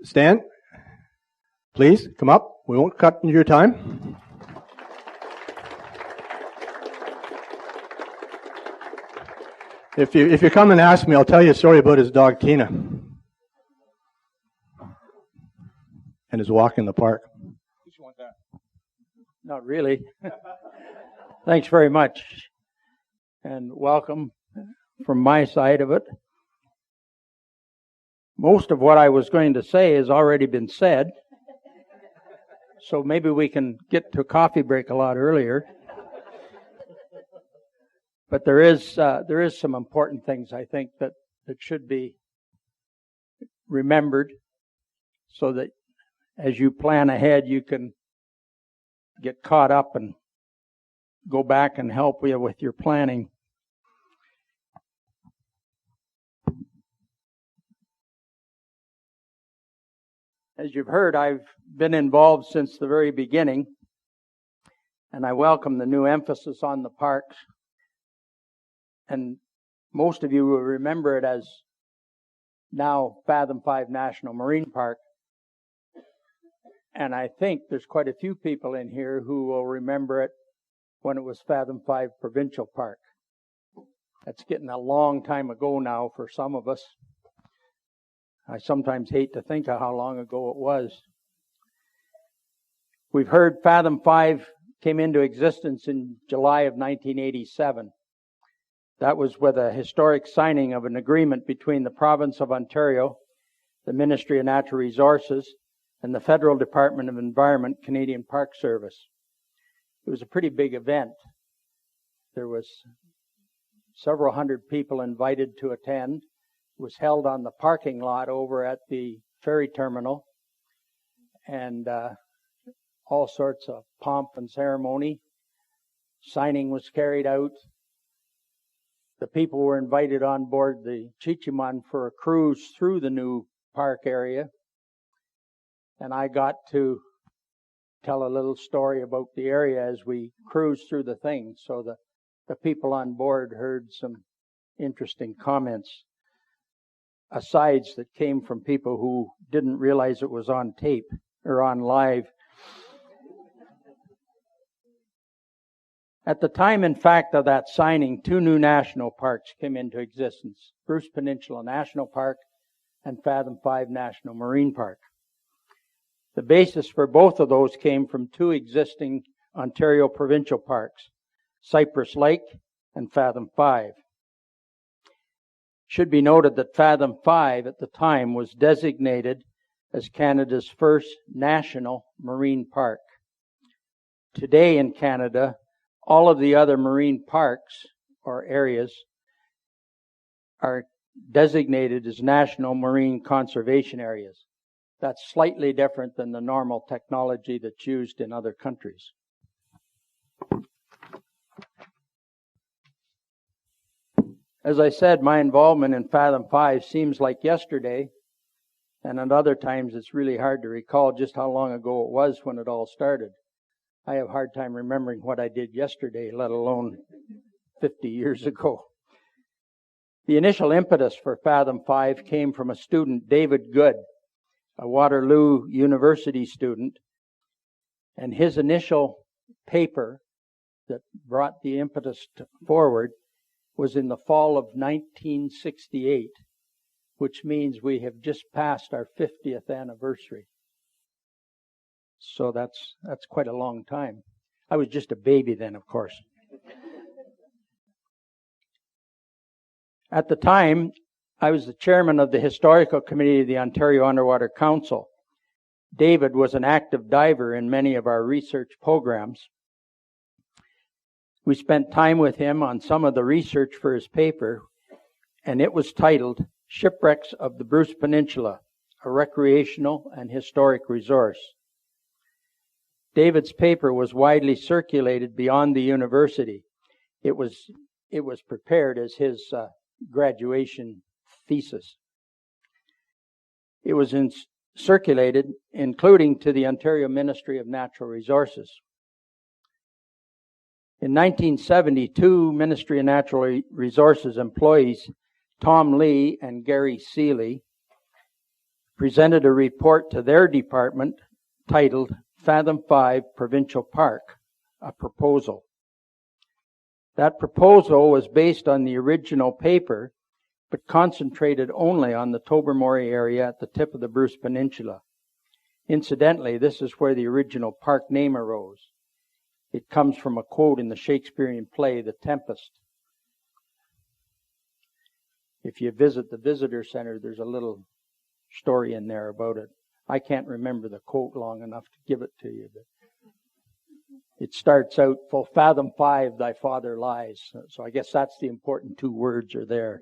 stand. Please, come up. We won't cut into your time. If you come and ask me, I'll tell you a story about his dog Tina and his walk in the park. Not really. Thanks very much, and welcome from my side of it. Most of what I was going to say has already been said, so maybe we can get to coffee break a lot earlier. But there is some important things, I think, that should be remembered so that as you plan ahead, you can get caught up and go back and help you with your planning. As you've heard, I've been involved since the very beginning, and I welcome the new emphasis on the parks. And most of you will remember it as now Fathom 5 National Marine Park. And I think there's quite a few people in here who will remember it when it was Fathom 5 Provincial Park. That's getting a long time ago now for some of us. I sometimes hate to think of how long ago it was. We've heard Fathom 5 came into existence in July of 1987. That was with a historic signing of an agreement between the Province of Ontario, the Ministry of Natural Resources, and the Federal Department of Environment, Canadian Park Service. It was a pretty big event. There was several hundred people invited to attend. It was held on the parking lot over at the ferry terminal, and all sorts of pomp and ceremony. Signing was carried out. The people were invited on board the Chichiman for a cruise through the new park area. And I got to tell a little story about the area as we cruised through the thing. So the people on board heard some interesting comments, asides that came from people who didn't realize it was on tape or on live. At the time, in fact, of that signing, two new national parks came into existence: Bruce Peninsula National Park and Fathom 5 National Marine Park. The basis for both of those came from two existing Ontario provincial parks, Cypress Lake and Fathom 5. It should be noted that Fathom 5 at the time was designated as Canada's first national marine park. Today in Canada, all of the other marine parks or areas are designated as national marine conservation areas. That's slightly different than the normal technology that's used in other countries. As I said, my involvement in Fathom 5 seems like yesterday, and at other times it's really hard to recall just how long ago it was when it all started. I have a hard time remembering what I did yesterday, let alone 50 years ago. The initial impetus for Fathom 5 came from a student, David Good, a Waterloo University student, and his initial paper that brought the impetus forward was in the fall of 1968, which means we have just passed our 50th anniversary. So that's quite a long time. I was just a baby then, of course. At the time, I was the chairman of the Historical Committee of the Ontario Underwater Council. David was an active diver in many of our research programs. We spent time with him on some of the research for his paper, and it was titled Shipwrecks of the Bruce Peninsula, a Recreational and Historic Resource. David's paper was widely circulated beyond the university. It was prepared as his graduation thesis. It was circulated, including to the Ontario Ministry of Natural Resources. In 1972, Ministry of Natural Resources employees Tom Lee and Gary Seeley presented a report to their department titled Fathom 5 Provincial Park, a proposal. That proposal was based on the original paper, but concentrated only on the Tobermory area at the tip of the Bruce Peninsula. Incidentally, this is where the original park name arose. It comes from a quote in the Shakespearean play, The Tempest. If you visit the visitor center, there's a little story in there about it. I can't remember the quote long enough to give it to you, but it starts out, "Full fathom 5 thy father lies." So I guess that's the important 2 words are there.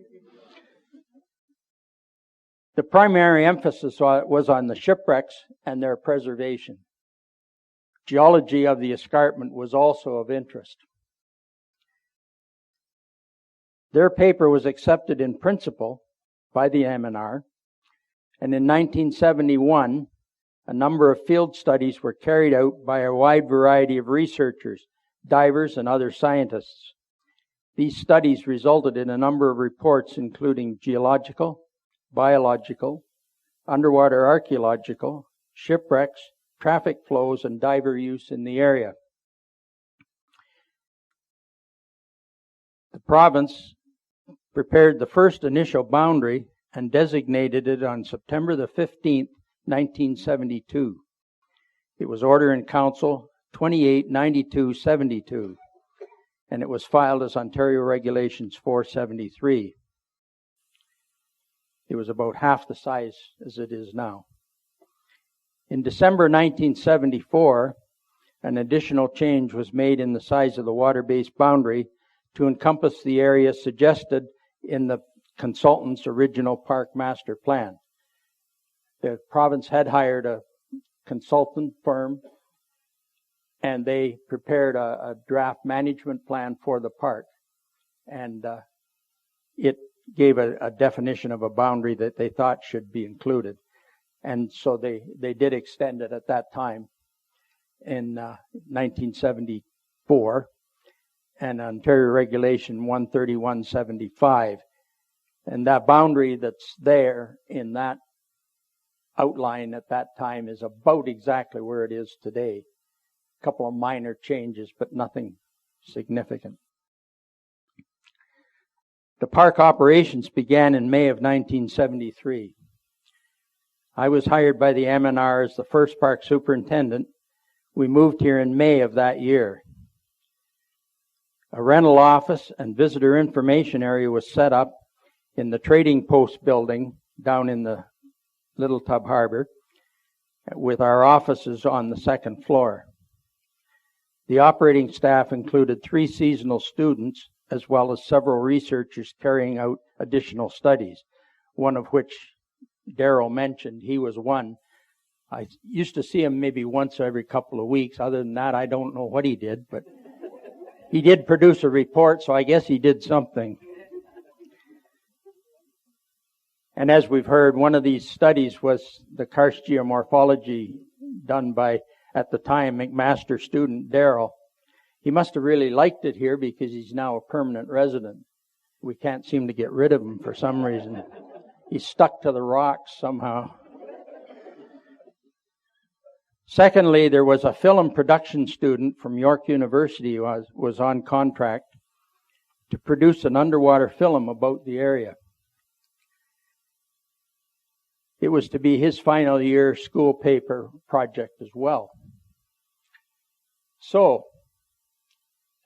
The primary emphasis was on the shipwrecks and their preservation. Geology of the escarpment was also of interest. Their paper was accepted in principle by the MNR, and in 1971, a number of field studies were carried out by a wide variety of researchers, divers, and other scientists. These studies resulted in a number of reports including geological, biological, underwater archaeological, shipwrecks, traffic flows, and diver use in the area. The province prepared the first initial boundary and designated it on September the 15th, 1972. It was Order in Council 289272, and it was filed as Ontario Regulations 473. It was about half the size as it is now. In December 1974, an additional change was made in the size of the water-based boundary to encompass the area suggested in the consultant's original park master plan. The province had hired a consultant firm, and they prepared a draft management plan for the park. And it gave a definition of a boundary that they thought should be included. And so they did extend it at that time in 1974, and Ontario Regulation 13175. And that boundary that's there in that outline at that time is about exactly where it is today. A couple of minor changes, but nothing significant. The park operations began in May of 1973. I was hired by the MNR as the first park superintendent. We moved here in May of that year. A rental office and visitor information area was set up in the trading post building down in the Little Tub Harbor, with our offices on the second floor. The operating staff included 3 seasonal students, as well as several researchers carrying out additional studies, one of which Darrell mentioned. He was one. I used to see him maybe once every couple of weeks. Other than that, I don't know what he did, but he did produce a report, so I guess he did something. And as we've heard, one of these studies was the karst geomorphology done by, at the time, McMaster student Darrell. He must have really liked it here because he's now a permanent resident. We can't seem to get rid of him for some reason. He's stuck to the rocks somehow. Secondly, there was a film production student from York University who was on contract to produce an underwater film about the area. It was to be his final year school paper project as well. So,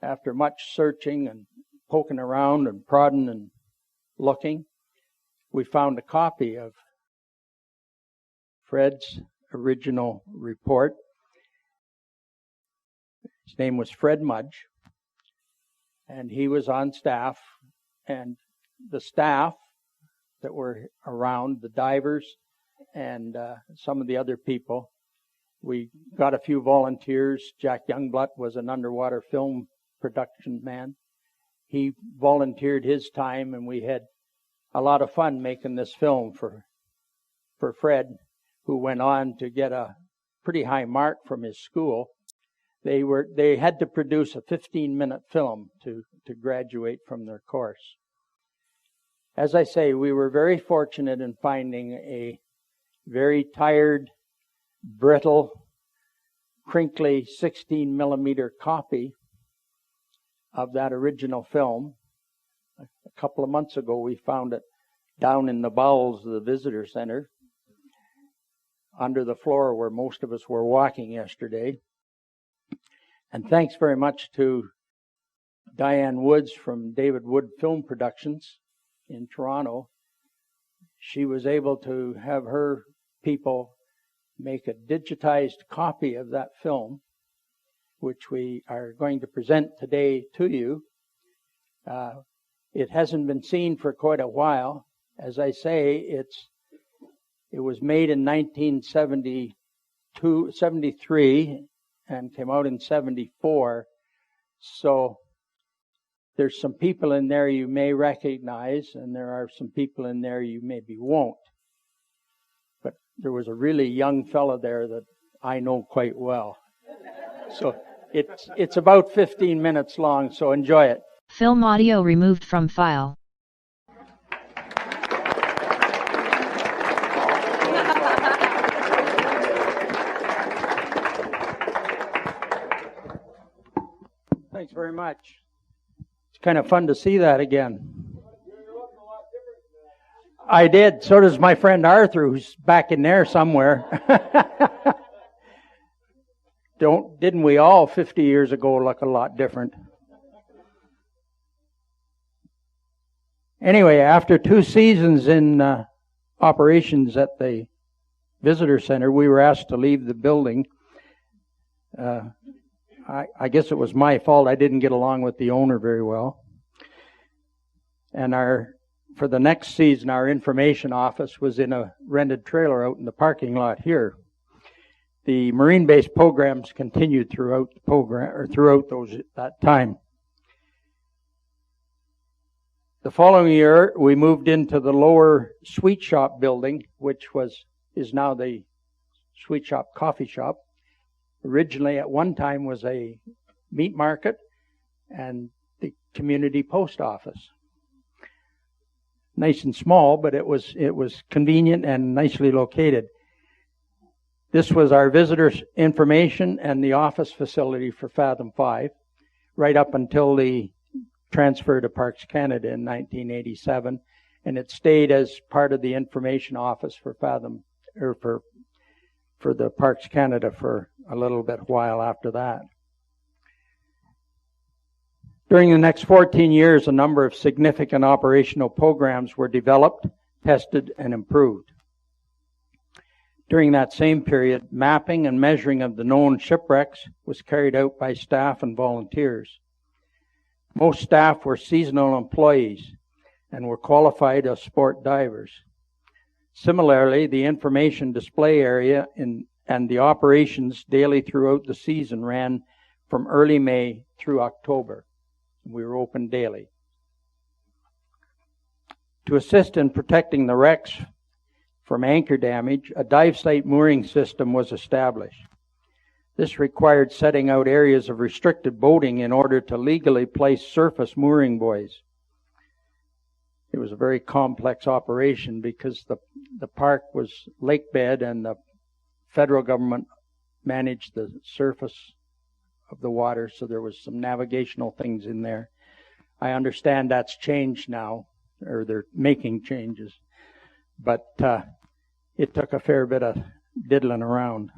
after much searching and poking around and prodding and looking, we found a copy of Fred's original report. His name was Fred Mudge, and he was on staff, and the staff that were around, the divers and some of the other people, we got a few volunteers. Jack Youngblood was an underwater film production man. He volunteered his time, and we had a lot of fun making this film for Fred, who went on to get a pretty high mark from his school. They had to produce a 15-minute film to graduate from their course. As I say, we were very fortunate in finding a very tired, brittle, crinkly 16 millimeter copy of that original film. A couple of months ago, we found it down in the bowels of the visitor center, under the floor where most of us were walking yesterday. And thanks very much to Diane Woods from David Wood Film Productions in Toronto. She was able to have her people make a digitized copy of that film, which we are going to present today to you. It hasn't been seen for quite a while. As I say, it was made in 1973 and came out in 74. So there's some people in there you may recognize, and there are some people in there you maybe won't. But there was a really young fellow there that I know quite well. So it's about 15 minutes long, so enjoy it. Film audio removed from file. Thanks very much. It's kind of fun to see that again. I did. So does my friend Arthur, who's back in there somewhere. Didn't we all 50 years ago look a lot different? Anyway, after 2 seasons in operations at the visitor center, we were asked to leave the building. I guess it was my fault. I didn't get along with the owner very well. And for the next season, our information office was in a rented trailer out in the parking lot here. The marine-based programs continued throughout the program, or throughout that time. The following year, we moved into the lower sweet shop building, which is now the sweet shop coffee shop. Originally, at one time, was a meat market and the community post office. Nice and small, but it was convenient and nicely located. This was our visitors' information and the office facility for Fathom 5, right up until the transfer to Parks Canada in 1987, and it stayed as part of the information office for Fathom, or for the Parks Canada for a little bit while after that. During the next 14 years, a number of significant operational programs were developed, tested, and improved. During that same period, mapping and measuring of the known shipwrecks was carried out by staff and volunteers. Most staff were seasonal employees and were qualified as sport divers. Similarly, the information display area and the operations daily throughout the season ran from early May through October. We were open daily. To assist in protecting the wrecks from anchor damage, a dive site mooring system was established. This required setting out areas of restricted boating in order to legally place surface mooring buoys. It was a very complex operation because the park was lake bed and the federal government managed the surface of the water, so there was some navigational things in there. I understand that's changed now, or they're making changes, but it took a fair bit of diddling around.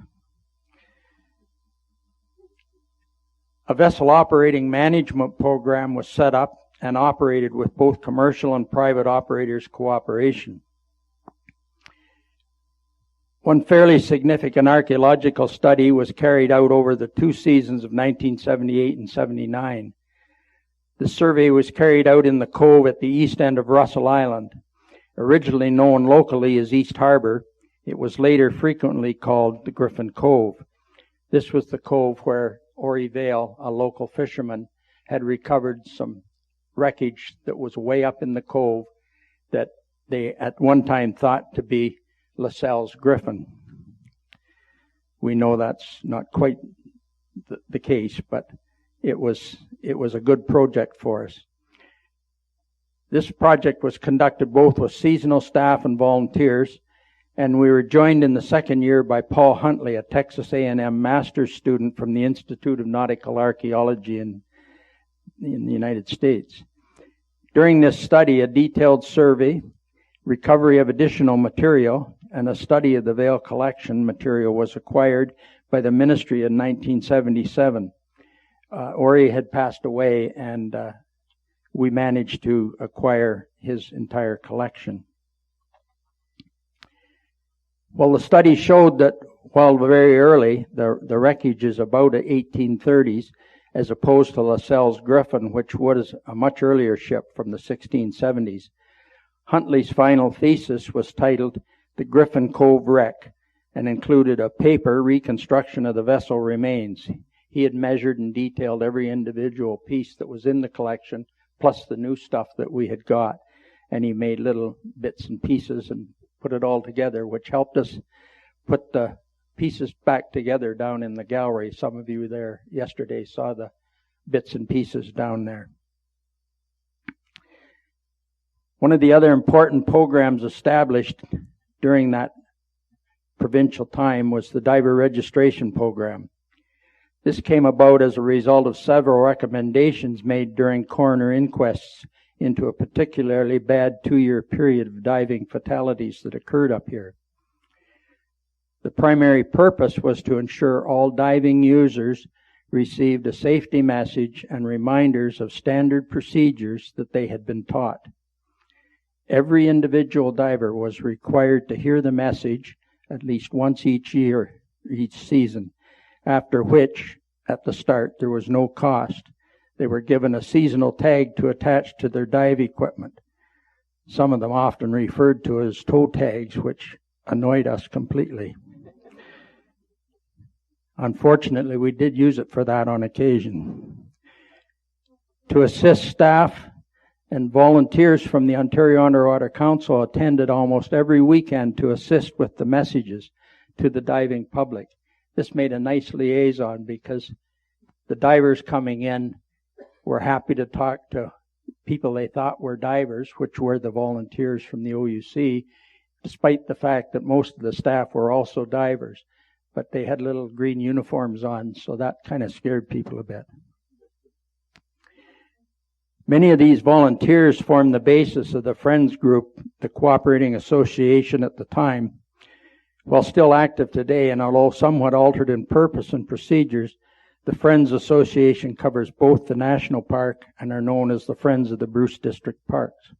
A vessel operating management program was set up and operated with both commercial and private operators' cooperation. One fairly significant archaeological study was carried out over the 2 seasons of 1978 and 79. The survey was carried out in the cove at the east end of Russell Island. Originally known locally as East Harbor, it was later frequently called the Griffin Cove. This was the cove where Ori Vale, a local fisherman, had recovered some wreckage that was way up in the cove that they at one time thought to be LaSalle's Griffin. We know that's not quite the case, but it was a good project for us. This project was conducted both with seasonal staff and volunteers, And we were joined in the second year by Paul Huntley, a Texas A&M master's student from the Institute of Nautical Archaeology in the United States. During this study, a detailed survey, recovery of additional material, and a study of the Vail collection material was acquired by the ministry in 1977. Ori had passed away, and we managed to acquire his entire collection. Well, the study showed that while very early, the wreckage is about the 1830s, as opposed to Lascelles Griffin, which was a much earlier ship from the 1670s. Huntley's final thesis was titled The Griffin Cove Wreck, and included a paper reconstruction of the vessel remains. He had measured and detailed every individual piece that was in the collection, plus the new stuff that we had got. And he made little bits and pieces and put it all together, which helped us put the pieces back together down in the gallery. Some of you there yesterday saw the bits and pieces down there. One of the other important programs established during that provincial time was the diver registration program. This came about as a result of several recommendations made during coroner inquests into a particularly bad 2-year period of diving fatalities that occurred up here. The primary purpose was to ensure all diving users received a safety message and reminders of standard procedures that they had been taught. Every individual diver was required to hear the message at least once each year, each season, after which, at the start, there was no cost. They were given a seasonal tag to attach to their dive equipment. Some of them often referred to as toe tags, which annoyed us completely. Unfortunately, we did use it for that on occasion. To assist staff and volunteers from the Ontario Underwater Council attended almost every weekend to assist with the messages to the diving public. This made a nice liaison because the divers coming in were happy to talk to people they thought were divers, which were the volunteers from the OUC, despite the fact that most of the staff were also divers. But they had little green uniforms on, so that kind of scared people a bit. Many of these volunteers formed the basis of the Friends Group, the cooperating association at the time. While still active today, and although somewhat altered in purpose and procedures, the Friends Association covers both the National Park and are known as the Friends of the Bruce District Parks.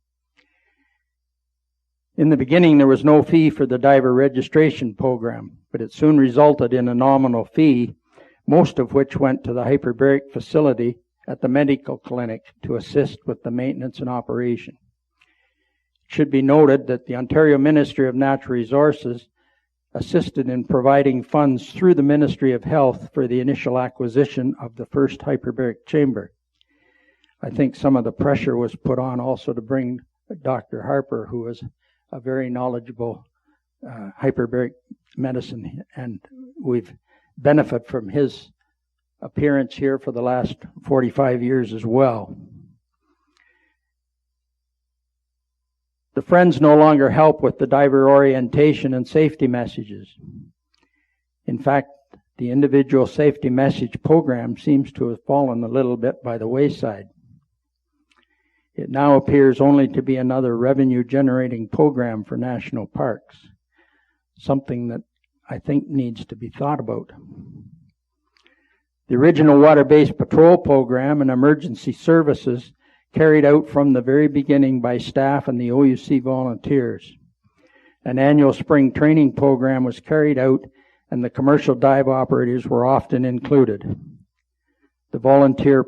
In the beginning, there was no fee for the diver registration program, but it soon resulted in a nominal fee, most of which went to the hyperbaric facility at the medical clinic to assist with the maintenance and operation. It should be noted that the Ontario Ministry of Natural Resources assisted in providing funds through the Ministry of Health for the initial acquisition of the first hyperbaric chamber. I think some of the pressure was put on also to bring Dr. Harper, who was a very knowledgeable hyperbaric medicine, and we've benefited from his appearance here for the last 45 years as well. The Friends no longer help with the diver orientation and safety messages. In fact, the individual safety message program seems to have fallen a little bit by the wayside. It now appears only to be another revenue-generating program for national parks, something that I think needs to be thought about. The original water-based patrol program and emergency services carried out from the very beginning by staff and the OUC volunteers. An annual spring training program was carried out, and the commercial dive operators were often included. The volunteer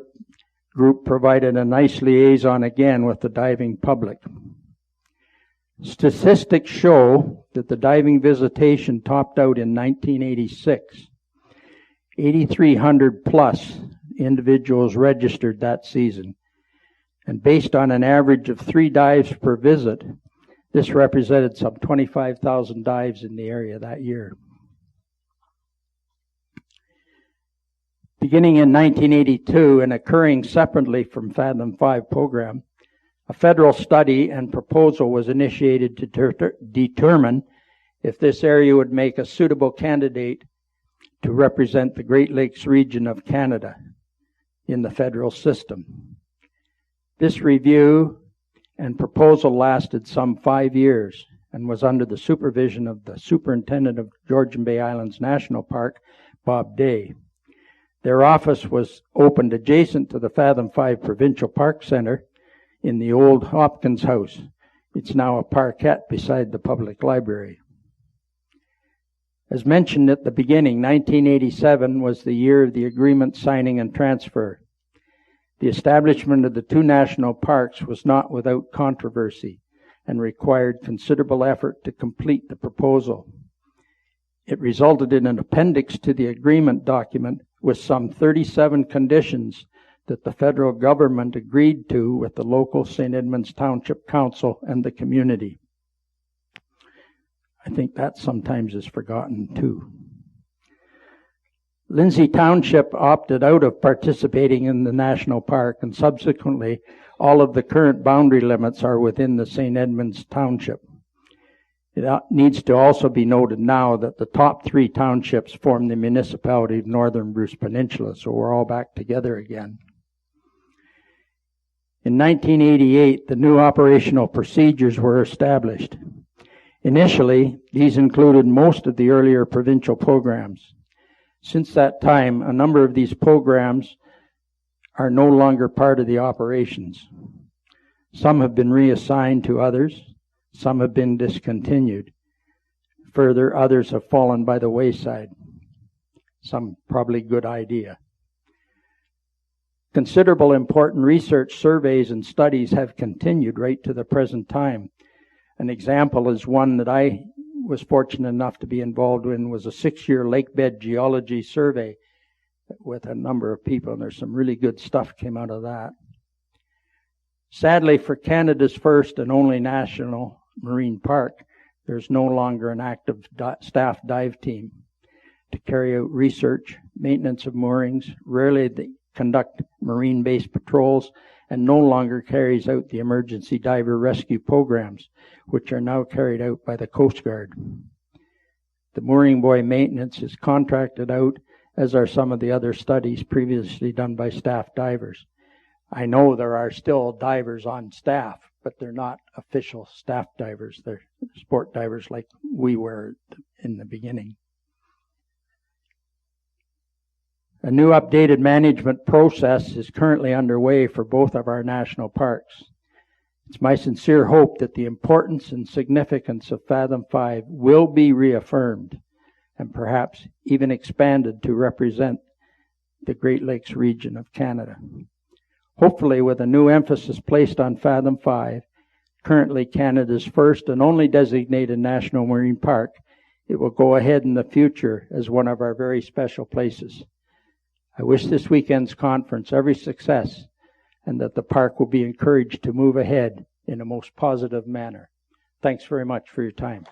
group provided a nice liaison again with the diving public. Statistics show that the diving visitation topped out in 1986. 8,300 plus individuals registered that season. And based on an average of 3 dives per visit, this represented some 25,000 dives in the area that year. Beginning in 1982 and occurring separately from Fathom 5 program, a federal study and proposal was initiated to determine if this area would make a suitable candidate to represent the Great Lakes region of Canada in the federal system. This review and proposal lasted some 5 years and was under the supervision of the Superintendent of Georgian Bay Islands National Park, Bob Day. Their office was opened adjacent to the Fathom 5 Provincial Park Center in the old Hopkins House. It's now a parkette beside the public library. As mentioned at the beginning, 1987 was the year of the agreement signing and transfer. The establishment of the two national parks was not without controversy and required considerable effort to complete the proposal. It resulted in an appendix to the agreement document with some 37 conditions that the federal government agreed to with the local St. Edmunds Township Council and the community. I think that sometimes is forgotten too. Lindsay Township opted out of participating in the national park, and subsequently all of the current boundary limits are within the St. Edmunds Township. It needs to also be noted now that the top three townships form the municipality of Northern Bruce Peninsula, so we're all back together again. In 1988, the new operational procedures were established. Initially, these included most of the earlier provincial programs. Since that time, a number of these programs are no longer part of the operations. Some have been reassigned to others. Some have been discontinued. Further, others have fallen by the wayside. Some probably good idea. Considerable important research, surveys, and studies have continued right to the present time. An example is one that I was fortunate enough to be involved in, was a 6-year lakebed geology survey with a number of people, and there's some really good stuff came out of that. Sadly, for Canada's first and only national marine park, there's no longer an active staff dive team to carry out research, maintenance of moorings. Rarely they conduct marine-based patrols, and no longer carries out the emergency diver rescue programs, which are now carried out by the Coast Guard. The mooring buoy maintenance is contracted out, as are some of the other studies previously done by staff divers. I know there are still divers on staff, but they're not official staff divers. They're sport divers like we were in the beginning. A new updated management process is currently underway for both of our national parks. It's my sincere hope that the importance and significance of Fathom 5 will be reaffirmed and perhaps even expanded to represent the Great Lakes region of Canada. Hopefully, with a new emphasis placed on Fathom 5, currently Canada's first and only designated national marine park, it will go ahead in the future as one of our very special places. I wish this weekend's conference every success, and that the park will be encouraged to move ahead in a most positive manner. Thanks very much for your time.